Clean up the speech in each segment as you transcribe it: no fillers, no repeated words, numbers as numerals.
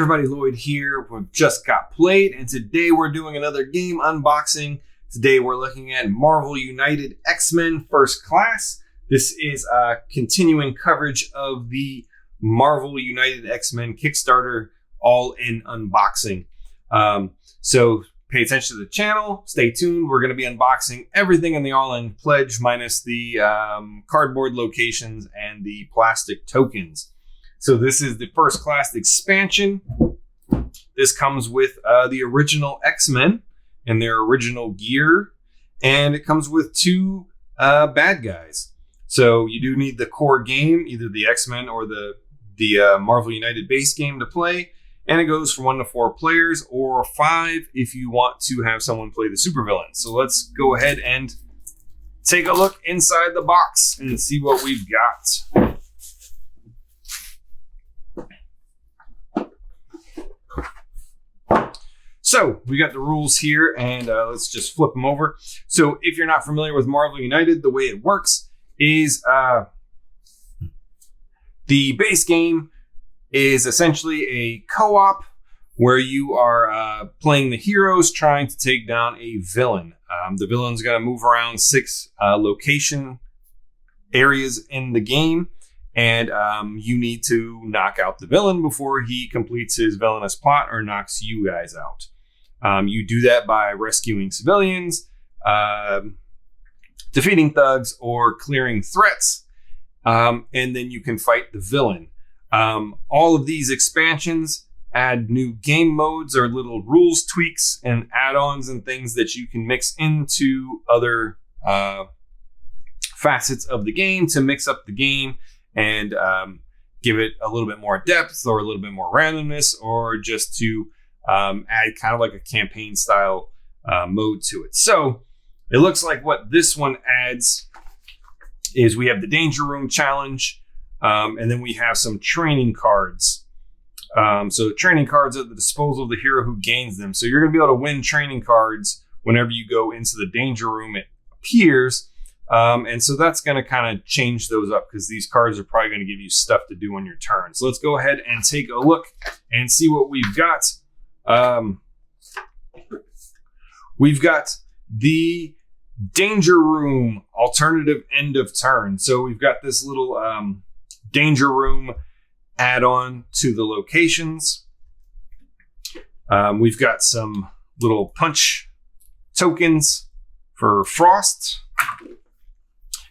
everybody, Lloyd here. We've just got played, and today we're doing another game unboxing. Today we're looking at Marvel United X-Men First Class. This is continuing coverage of the Marvel United X-Men Kickstarter all-in unboxing. So pay attention to the channel, stay tuned. We're going to be unboxing everything in the all-in pledge minus the cardboard locations and the plastic tokens. So this is the First Class expansion. This comes with the original X-Men and their original gear, and it comes with two bad guys. So you do need the core game, either the X-Men or the Marvel United base game to play, and it goes from 1 to 4 players, or 5 if you want to have someone play the supervillain. So let's go ahead and take a look inside the box and see what we've got. So we got the rules here, and let's just flip them over. So if you're not familiar with Marvel United, the way it works is the base game is essentially a co-op where you are playing the heroes trying to take down a villain. The villain's going to move around 6 location areas in the game, and you need to knock out the villain before he completes his villainous plot or knocks you guys out. You do that by rescuing civilians, defeating thugs, or clearing threats, and then you can fight the villain. All of these expansions add new game modes or little rules tweaks and add-ons and things that you can mix into other facets of the game to mix up the game and give it a little bit more depth or a little bit more randomness, or just to add kind of like a campaign style mode to it. So it looks like what this one adds is we have the Danger Room Challenge, and then we have some training cards. So training cards are at the disposal of the hero who gains them. So you're going to be able to win training cards whenever you go into the Danger Room. It appears. And so that's going to kind of change those up, because these cards are probably going to give you stuff to do on your turn. So let's go ahead and take a look and see what we've got. We've got the Danger Room alternative end of turn. So we've got this little Danger Room add-on to the locations. We've got some little punch tokens for Frost.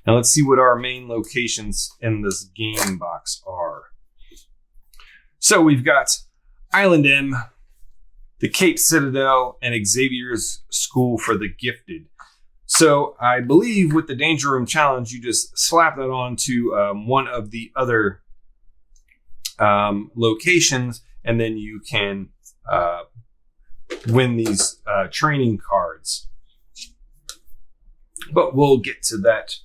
Now let's see what our main locations in this game box are. So we've got Island M, the Cape Citadel, and Xavier's School for the Gifted. So I believe with the Danger Room Challenge, you just slap that on to one of the other locations, and then you can win these training cards. But we'll get to that.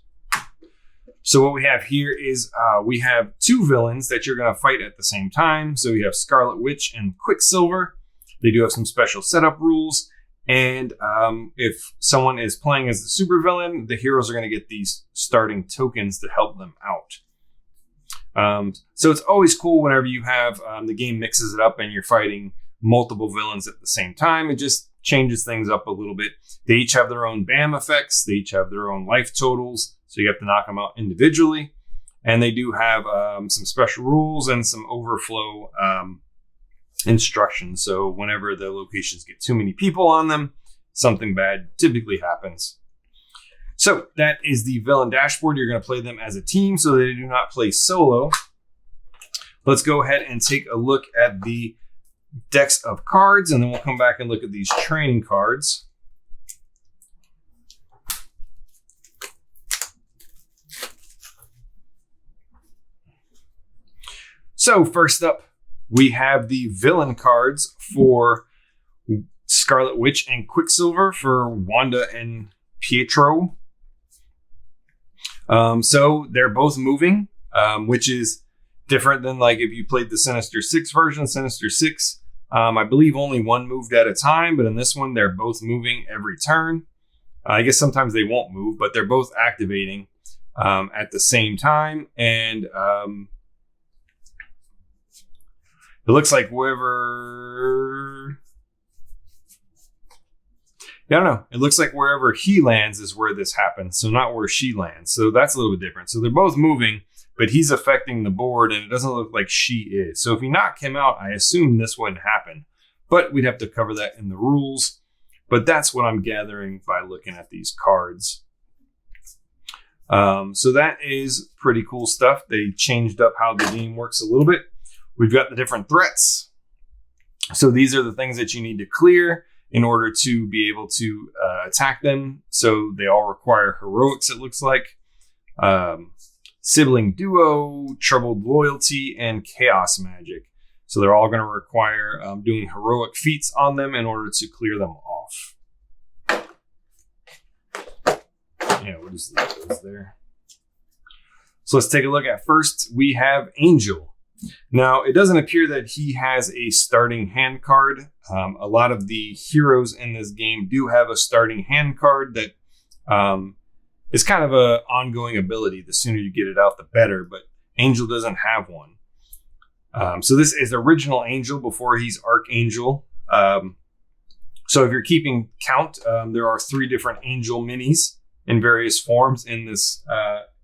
So what we have here is we have 2 villains that you're going to fight at the same time. So we have Scarlet Witch and Quicksilver. They do have some special setup rules. And if someone is playing as the supervillain, the heroes are going to get these starting tokens to help them out. So it's always cool whenever you have the game mixes it up and you're fighting multiple villains at the same time. It just changes things up a little bit. They each have their own BAM effects. They each have their own life totals. So you have to knock them out individually. And they do have some special rules and some overflow instructions. So whenever the locations get too many people on them, something bad typically happens. So that is the villain dashboard. You're going to play them as a team, so they do not play solo. Let's go ahead and take a look at the decks of cards, and then we'll come back and look at these training cards. So first up, we have the villain cards for Scarlet Witch and Quicksilver, for Wanda and Pietro. So they're both moving, which is different than like if you played the Sinister Six version. Sinister Six, I believe only one moved at a time, but in this one, they're both moving every turn. I guess sometimes they won't move, but they're both activating at the same time. And It looks like wherever... I don't know. It looks like wherever he lands is where this happens. So not where she lands. So that's a little bit different. So they're both moving, but he's affecting the board and it doesn't look like she is. So if you knock him out, I assume this wouldn't happen. But we'd have to cover that in the rules. But that's what I'm gathering by looking at these cards. So that is pretty cool stuff. They changed up how the game works a little bit. We've got the different threats. So these are the things that you need to clear in order to be able to attack them. So they all require heroics, it looks like. Sibling duo, troubled loyalty, and chaos magic. So they're all going to require doing heroic feats on them in order to clear them off. Yeah, what is those there? So let's take a look at first. We have Angel. Now, it doesn't appear that he has a starting hand card. A lot of the heroes in this game do have a starting hand card that is kind of an ongoing ability. The sooner you get it out, the better. But Angel doesn't have one. So this is original Angel before he's Archangel. So if you're keeping count, there are 3 different Angel minis in various forms in this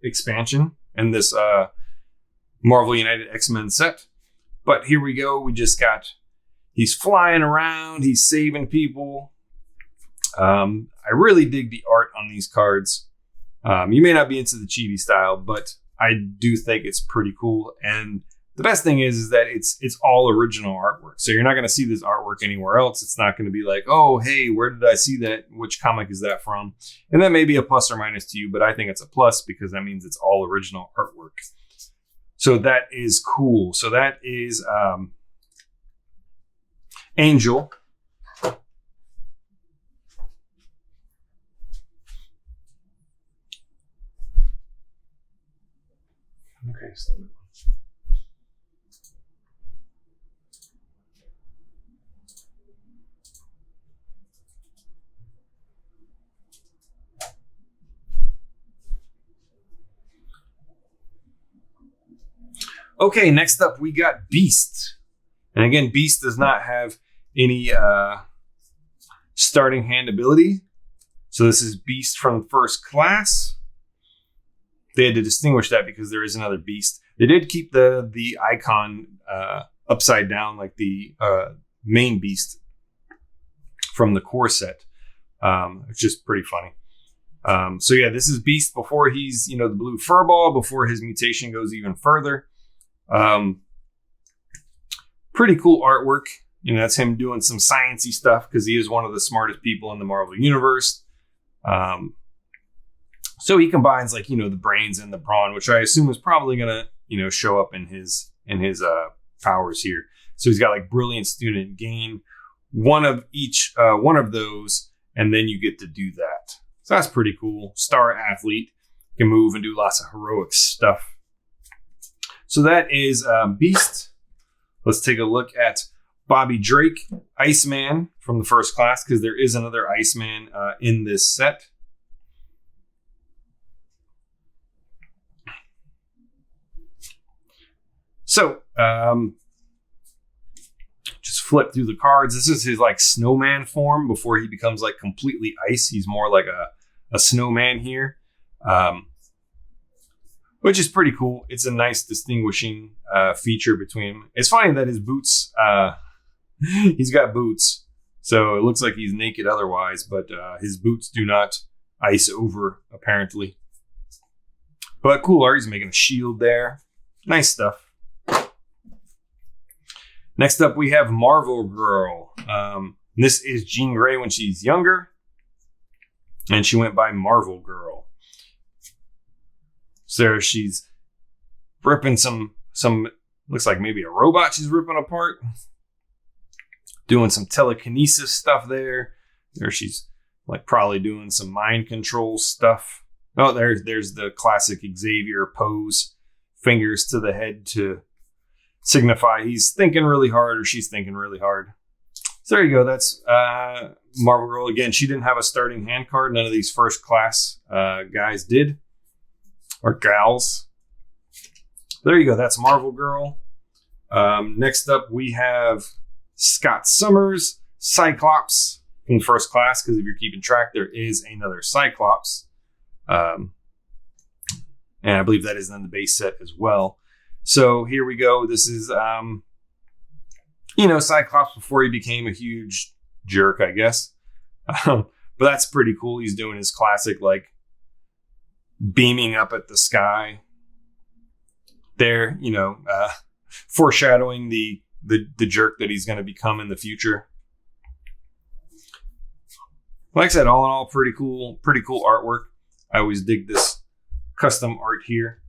expansion, in this Marvel United X-Men set. But here we go. We just got, he's flying around. He's saving people. I really dig the art on these cards. You may not be into the chibi style, but I do think it's pretty cool. And the best thing is that it's all original artwork. So you're not going to see this artwork anywhere else. It's not going to be like, oh, hey, where did I see that? Which comic is that from? And that may be a plus or minus to you, but I think it's a plus because that means it's all original artwork. So that is cool. So that is Angel. Okay, so okay, next up we got Beast. And again, Beast does not have any starting hand ability. So this is Beast from First Class. They had to distinguish that because there is another Beast. They did keep the icon upside down like the main Beast from the core set. It's just pretty funny. So yeah, this is Beast before he's, the blue furball, before his mutation goes even further. Pretty cool artwork. That's him doing some sciencey stuff because he is one of the smartest people in the Marvel Universe. So he combines the brains and the brawn, which I assume is probably gonna, show up in his powers here. So he's got like brilliant student gain, one of each, one of those, and then you get to do that. So that's pretty cool. Star athlete, can move and do lots of heroic stuff. So that is Beast. Let's take a look at Bobby Drake, Iceman from the First Class, because there is another Iceman in this set. So, just flip through the cards. This is his snowman form before he becomes completely ice. He's more like a snowman here. Which is pretty cool. It's a nice distinguishing feature between him. It's funny that his boots, he's got boots. So it looks like he's naked otherwise, but his boots do not ice over, apparently. But cool art. He's making a shield there. Nice stuff. Next up, we have Marvel Girl. This is Jean Grey when she's younger. And she went by Marvel Girl. So she's ripping some looks like maybe a robot she's ripping apart. Doing some telekinesis stuff there. There she's probably doing some mind control stuff. Oh, there's the classic Xavier pose. Fingers to the head to signify he's thinking really hard or she's thinking really hard. So there you go. That's Marvel Girl. Again, she didn't have a starting hand card. None of these First Class guys did. Or gals. There you go. That's Marvel Girl. Next up, we have Scott Summers, Cyclops from first class, because if you're keeping track, there is another Cyclops. And I believe that is in the base set as well. So here we go. This is, Cyclops before he became a huge jerk, I guess. But that's pretty cool. He's doing his classic, like, beaming up at the sky there, foreshadowing the jerk that he's going to become in the future. Like I said, all in all, pretty cool artwork. I always dig this custom art here.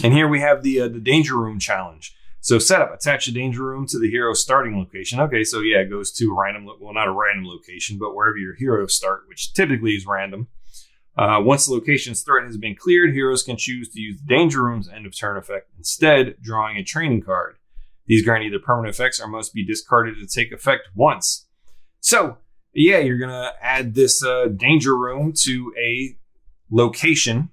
And here we have the Danger Room challenge. So setup, attach a Danger Room to the hero's starting location. Okay, so yeah, it goes to a random, well, not a random location, but wherever your heroes start, which typically is random. Once the location's threat has been cleared, heroes can choose to use the Danger Room's end of turn effect instead, drawing a training card. These grant either permanent effects or must be discarded to take effect once. So, yeah, you're going to add this Danger Room to a location,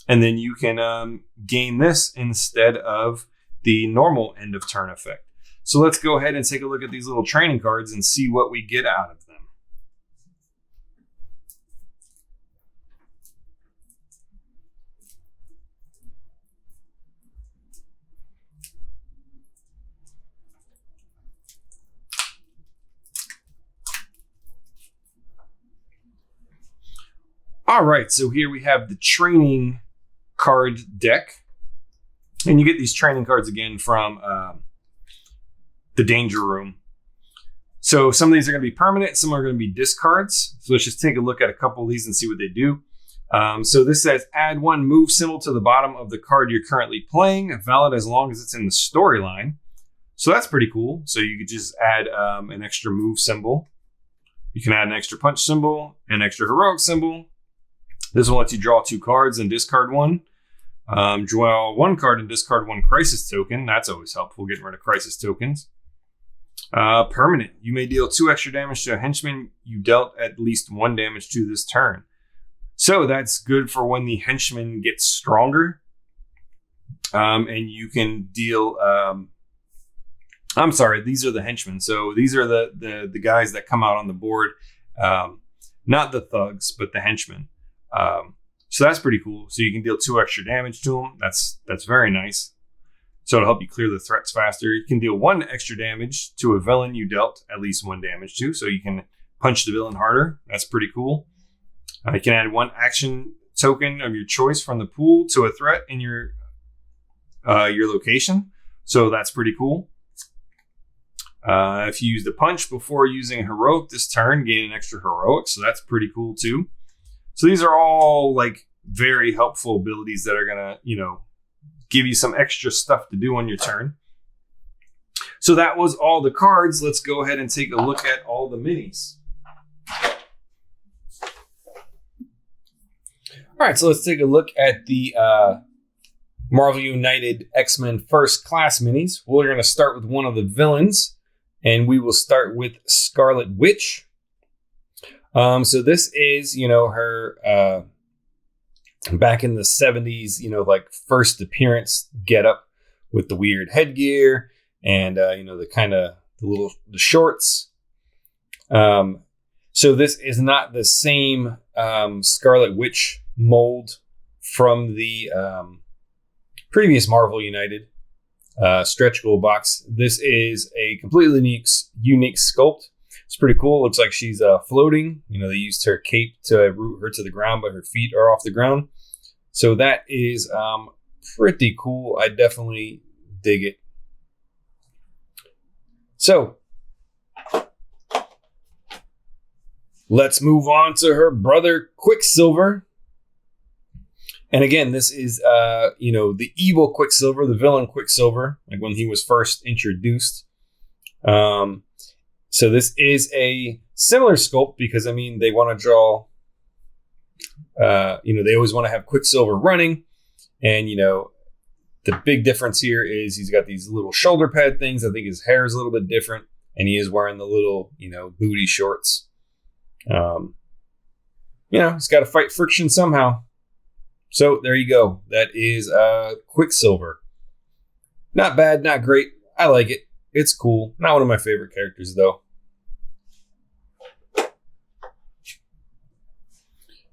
and then you can gain this instead of the normal end of turn effect. So let's go ahead and take a look at these little training cards and see what we get out of them. All right, so here we have the training card deck. And you get these training cards again from the Danger Room. So some of these are going to be permanent, some are going to be discards. So let's just take a look at a couple of these and see what they do. So this says, add one move symbol to the bottom of the card you're currently playing, valid as long as it's in the storyline. So that's pretty cool. So you could just add an extra move symbol. You can add an extra punch symbol, an extra heroic symbol. This will let you draw 2 cards and discard one. Draw 1 card and discard 1 crisis token. That's always helpful, getting rid of crisis tokens. Permanent. You may deal 2 extra damage to a henchman you dealt at least 1 damage to this turn. So that's good for when the henchman gets stronger. And you can deal... I'm sorry, these are the henchmen. So these are the guys that come out on the board. Not the thugs, but the henchmen. So that's pretty cool. So you can deal 2 extra damage to them. That's very nice. So it'll help you clear the threats faster. You can deal 1 extra damage to a villain you dealt at least 1 damage to. So you can punch the villain harder. That's pretty cool. You can add 1 action token of your choice from the pool to a threat in your location. So that's pretty cool. If you use the punch before using heroic this turn, gain an extra heroic. So that's pretty cool too. So these are all like very helpful abilities that are going to, give you some extra stuff to do on your turn. So that was all the cards. Let's go ahead and take a look at all the minis. All right, so let's take a look at the Marvel United X-Men First Class minis. We're going to start with one of the villains, and we will start with Scarlet Witch. So this is, her back in the 70s, like first appearance getup with the weird headgear and, the shorts. So this is not the same Scarlet Witch mold from the previous Marvel United stretch goal box. This is a completely unique sculpt. It's pretty cool. Looks like she's floating. They used her cape to root her to the ground, but her feet are off the ground. So that is pretty cool. I definitely dig it. So let's move on to her brother Quicksilver. And again, this is, the evil Quicksilver, the villain Quicksilver, like when he was first introduced. So this is a similar sculpt because, they want to draw, they always want to have Quicksilver running. And, the big difference here is he's got these little shoulder pad things. I think his hair is a little bit different. And he is wearing the little, booty shorts. He's got to fight friction somehow. So there you go. That is Quicksilver. Not bad, not great. I like it. It's cool. Not one of my favorite characters, though.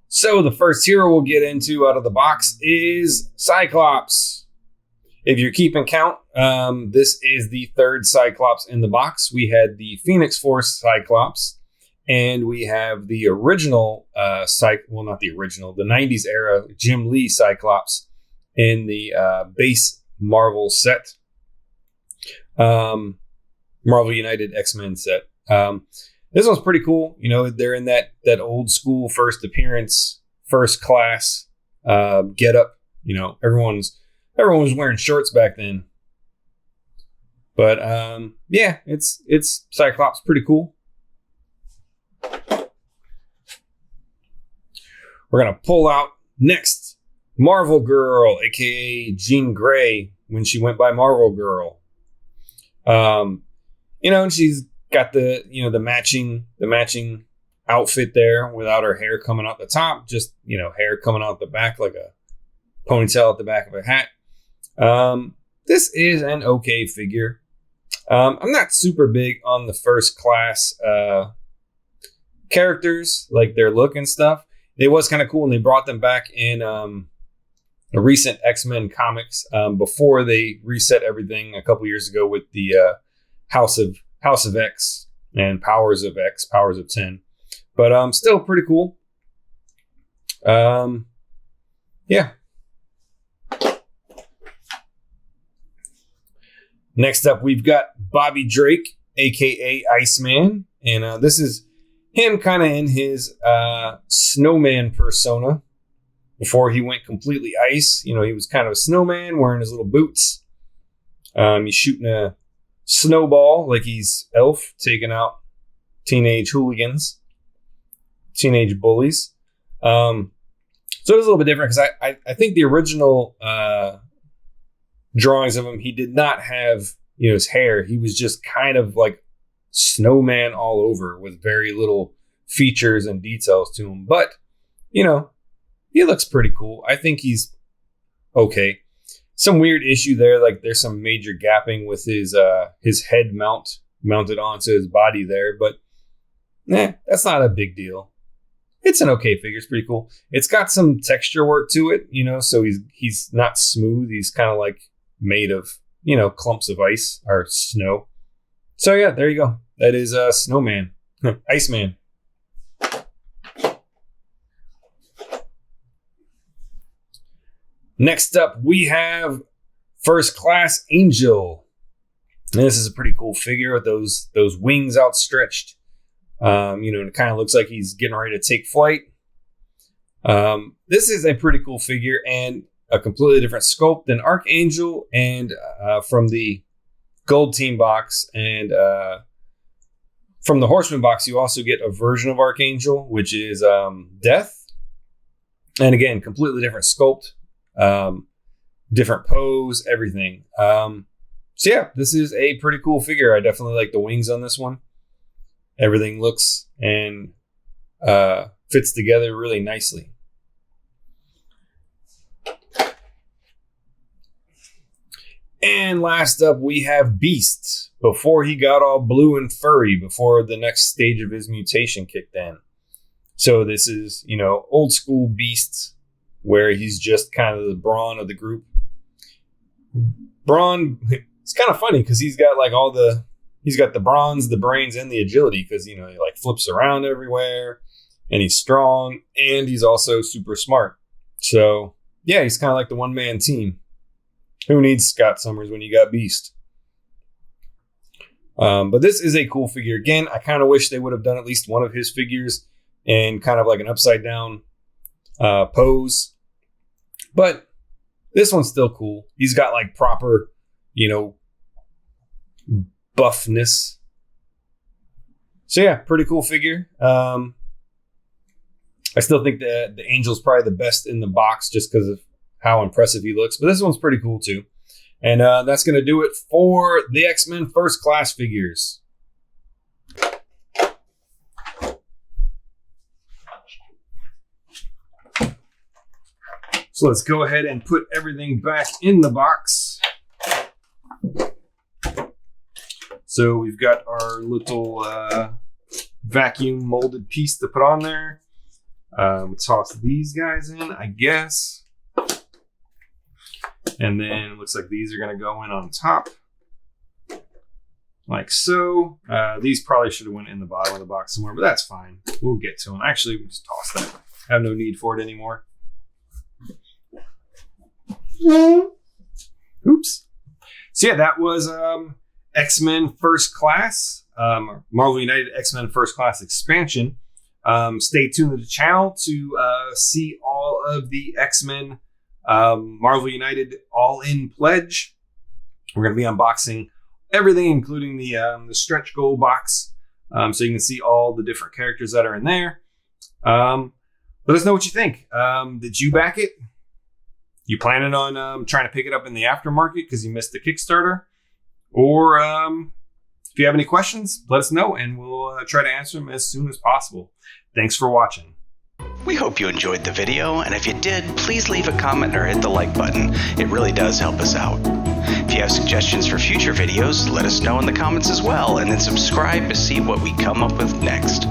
So the first hero we'll get into out of the box is Cyclops. If you're keeping count, this is the third Cyclops in the box. We had the Phoenix Force Cyclops, and we have the original, not the original, the 90s era Jim Lee Cyclops in the base Marvel set. Marvel United X-Men set. This one's pretty cool. You know, they're in that old school first appearance, first class get up. You know, everyone was wearing shorts back then. But yeah, it's Cyclops, pretty cool. We're gonna pull out next Marvel Girl, aka Jean Grey, when she went by Marvel Girl. You know, and she's got the matching outfit there without her hair coming out the top, just, you know, hair coming out the back like a ponytail at the back of a hat. This is an okay figure. I'm not super big on the first class characters, like their look and stuff. It was kind of cool, and they brought them back in a recent X-Men comics before they reset everything a couple years ago with the House of X and Powers of X, Powers of 10. But still pretty cool. Yeah. Next up, we've got Bobby Drake, aka Iceman, and this is him kind of in his snowman persona before he went completely ice. You know, he was kind of a snowman wearing his little boots. He's shooting a snowball like he's Elf, taking out teenage hooligans, teenage bullies. So it was a little bit different because I think the original drawings of him, he did not have, you know, his hair. He was just kind of like snowman all over with very little features and details to him. But, you know, he looks pretty cool. I think he's okay. Some weird issue there, like there's some major gapping with his head mounted onto his body there, but that's not a big deal. It's an okay figure. It's pretty cool. It's got some texture work to it, you know, so he's not smooth. He's kind of like made of, you know, clumps of ice or snow. So yeah, there you go. That is Snowman, Iceman. Next up, we have First Class Angel. And this is a pretty cool figure with those wings outstretched. You know, and it kind of looks like he's getting ready to take flight. This is a pretty cool figure and a completely different sculpt than Archangel, and from the Gold Team box and from the Horseman box, you also get a version of Archangel, which is Death. And again, completely different sculpt, different pose, everything. So yeah, this is a pretty cool figure. I definitely like the wings on this one. Everything looks and fits together really nicely. And last up, we have Beast, before he got all blue and furry, before the next stage of his mutation kicked in. So this is, you know, old school Beast, where he's just kind of the brawn of the group. Brawn, it's kind of funny because he's got like he's got the bronze, the brains, and the agility, because, you know, he like flips around everywhere, and he's strong, and he's also super smart. So yeah, he's kind of like the one-man team. Who needs Scott Summers when you got Beast? But this is a cool figure. Again, I kind of wish they would have done at least one of his figures in kind of like an upside down pose. But this one's still cool. He's got like proper, you know, buffness. So yeah, pretty cool figure. I still think that the Angel's probably the best in the box just because of how impressive he looks. But this one's pretty cool too. And that's going to do it for the X-Men First Class figures. So let's go ahead and put everything back in the box. So we've got our little vacuum molded piece to put on there. Toss these guys in, I guess. And then it looks like these are going to go in on top. Like so. These probably should have went in the bottom of the box somewhere, but that's fine. We'll get to them. Actually, we'll just toss that. I have no need for it anymore. Oops. So yeah, that was X-Men First Class, Marvel United X-Men First Class expansion. Stay tuned to the channel to see all of the X-Men Marvel United All-In Pledge. We're going to be unboxing everything, including the stretch goal box, so you can see all the different characters that are in there. Let us know what you think. Did you back it? You planning on trying to pick it up in the aftermarket because you missed the Kickstarter? Or if you have any questions, let us know and we'll try to answer them as soon as possible. Thanks for watching. We hope you enjoyed the video, and if you did, please leave a comment or hit the like button. It really does help us out. If you have suggestions for future videos, let us know in the comments as well, and then subscribe to see what we come up with next.